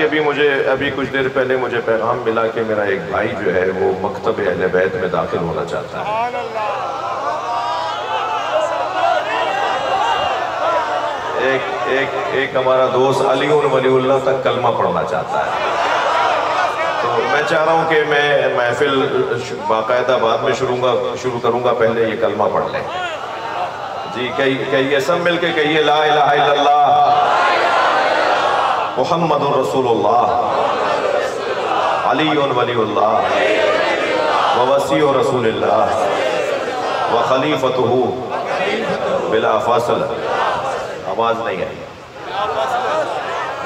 ابھی کچھ دیر پہلے مجھے پیغام ملا کہ میرا ایک بھائی جو ہے وہ مکتب اہل بیت میں داخل ہونا چاہتا ہے۔ ایک ہمارا دوست علی ولی اللہ تک کلمہ پڑھنا چاہتا ہے۔ تو میں چاہ رہا ہوں کہ میں محفل باقاعدہ بعد میں شروع کروں گا، پہلے یہ کلمہ پڑھ لیں۔ جی کہیے سب مل کے کہیے لا الہ الا اللہ محمد رسول اللہ علی ولی اللہ ووصی رسول اللہ وخلیفتہ بلا فاصل، آواز نہیں آئی،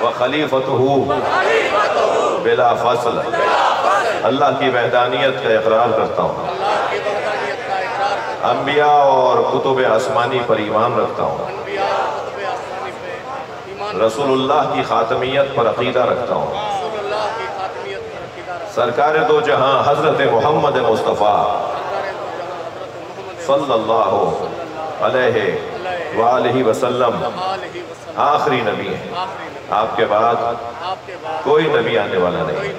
وخلیفتہ بلا فاصل، اللہ کی وحدانیت کا اقرار کرتا ہوں، انبیاء اور کتب آسمانی پر ایمان رکھتا ہوں، رسول اللہ کی خاتمیت پر عقیدہ رکھتا ہوں، سرکار دو جہاں حضرت محمد مصطفیٰ صلی اللہ علیہ وآلہ وسلم آخری نبی ہیں، آپ کے بعد کوئی نبی آنے والا نہیں۔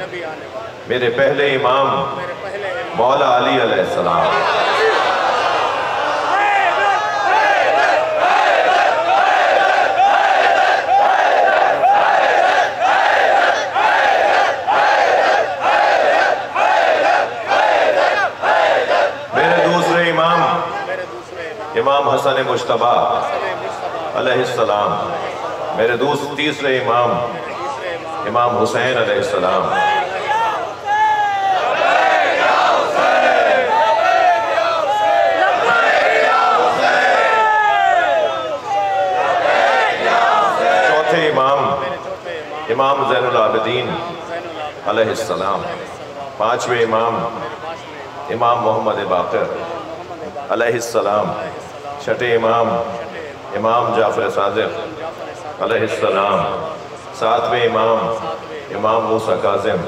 میرے پہلے امام مولا علی علیہ السلام، امام حسن مجتبی علیہ السلام، میرے تیسرے امام امام حسین علیہ السلام، چوتھے امام زین العابدین علیہ السلام، پانچویں امام محمد باقر علیہ السلام، چھٹے امام جعفر صادق علیہ السلام، ساتویں امام موسیٰ کاظم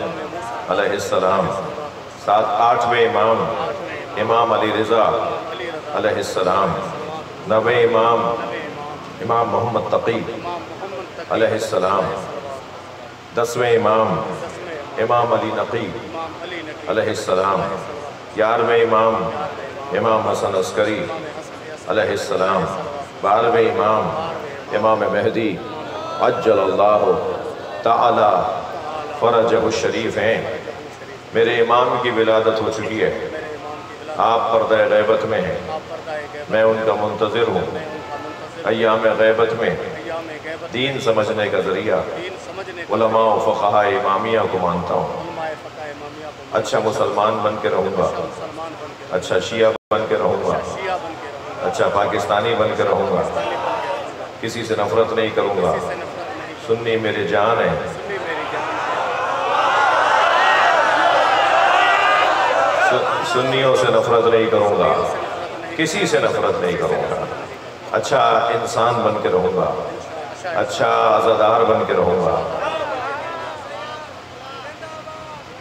علیہ السلام، آٹھویں امام علی رضا علیہ السلام، نویں امام محمد تقی علیہ السلام، دسویں امام علی نقی علیہ السلام، گیارہویں امام حسن عسکری علیہ السلام، بارہویں امام مہدی عجل اللہ تعالی فرجہ الشریف ہیں۔ میرے امام کی ولادت ہو چکی ہے، آپ پردہ غیبت میں ہیں، میں ان کا منتظر ہوں۔ ایام غیبت میں دین سمجھنے کا ذریعہ علماء و فقہاء امامیہ کو مانتا ہوں۔ اچھا مسلمان بن کے رہوں گا، اچھا شیعہ بن کے رہوں گا، اچھا پاکستانی بن کے رہوں گا، کسی سے نفرت نہیں کروں گا، سنی میرے جان ہے، سنیوں سے نفرت نہیں کروں گا، کسی سے نفرت نہیں کروں گا، اچھا انسان بن کے رہوں گا، اچھا عزادار بن کے رہوں گا۔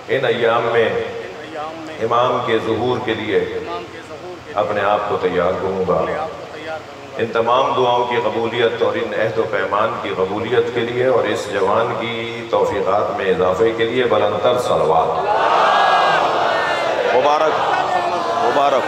ان ایام میں امام کے ظہور کے لیے اپنے آپ کو تیار کروں گا، ان تمام دعاؤں کی قبولیت اور ان عہد و پیمان کی قبولیت کے لیے اور اس جوان کی توفیقات میں اضافے کے لیے بلند تر صلوات۔ مبارک مبارک